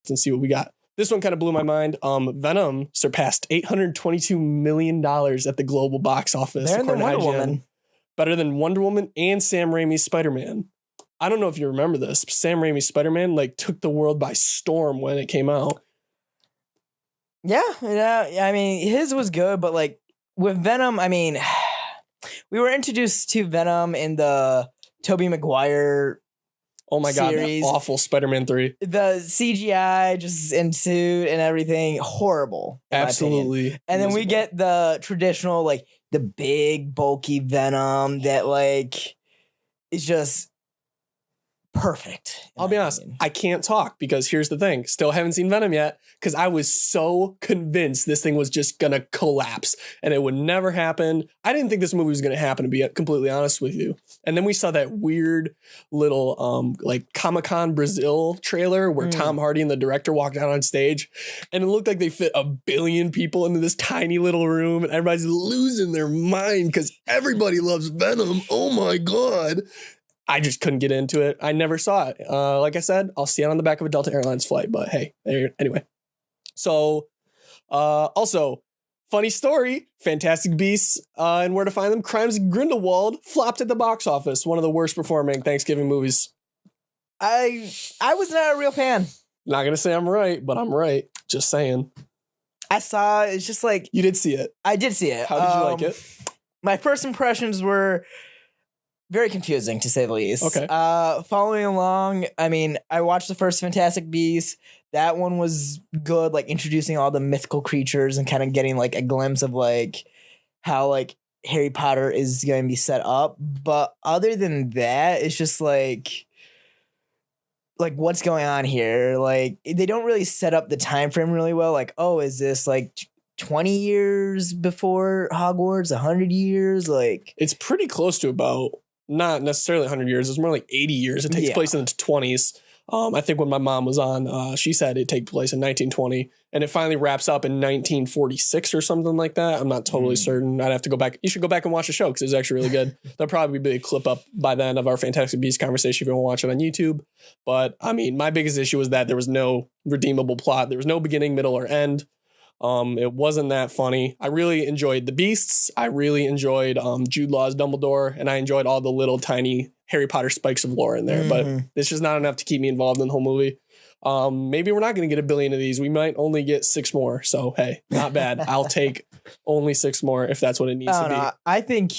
left and see what we got. This one kind of blew my mind. Venom surpassed $822 million at the global box office. Better than Wonder Woman. Better than Wonder Woman and Sam Raimi's Spider-Man. I don't know if you remember this. Sam Raimi's Spider-Man took the world by storm when it came out. Yeah. I mean, his was good, but with Venom, I mean, we were introduced to Venom in the Tobey Maguire Oh my series. God, that awful Spider-Man 3. The CGI just ensued and everything. Horrible. Absolutely. And then we get the traditional, the big, bulky Venom that, is just perfect. I'll be honest, I can't talk because here's the thing. Still haven't seen Venom yet because I was so convinced this thing was just going to collapse and it would never happen. I didn't think this movie was going to happen, to be completely honest with you. And then we saw that weird little Comic-Con Brazil trailer where Tom Hardy and the director walked out on stage and it looked like they fit 1 billion people into this tiny little room and everybody's losing their mind because everybody loves Venom. Oh my God. I just couldn't get into it. I never saw it. Like I said, I'll see it on the back of a Delta Airlines flight. But hey, anyway. So also, funny story, Fantastic Beasts and Where to Find Them, Crimes of Grindelwald flopped at the box office. One of the worst performing Thanksgiving movies. I was not a real fan. Not going to say I'm right, but I'm right. Just saying. I saw, it's just You did see it. I did see it. How did you like it? My first impressions were very confusing, to say the least. Okay. Following along, I mean, I watched the first Fantastic Beasts. That one was good, introducing all the mythical creatures and kind of getting a glimpse of how Harry Potter is going to be set up. But other than that, it's just what's going on here? They don't really set up the time frame really well. Is this 20 years before Hogwarts, 100 years? It's pretty close to about, not necessarily 100 years. It's more like 80 years. It takes place in the 20s. I think when my mom was on, she said it take place in 1920 and it finally wraps up in 1946 or something like that. I'm not totally certain. I'd have to go back. You should go back and watch the show because it's actually really good. There'll probably be a clip up by then of our Fantastic Beasts conversation if you want to watch it on YouTube. But I mean, my biggest issue was that there was no redeemable plot. There was no beginning, middle, or end. It wasn't that funny. I really enjoyed the Beasts. I really enjoyed Jude Law's Dumbledore, and I enjoyed all the little tiny Harry Potter spikes of lore in there. But it's just not enough to keep me involved in the whole movie. Maybe we're not going to get 1 billion of these. We might only get 6 more. So hey, not bad. I'll take only 6 more if that's what it needs to be. I think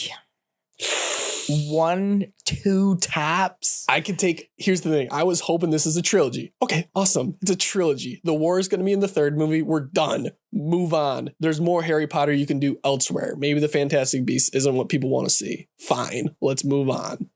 1, 2 tops. I could take, here's the thing. I was hoping this is a trilogy. Okay, awesome. It's a trilogy. The war is going to be in the 3rd movie. We're done. Move on. There's more Harry Potter you can do elsewhere. Maybe the Fantastic Beasts isn't what people want to see. Fine. Let's move on.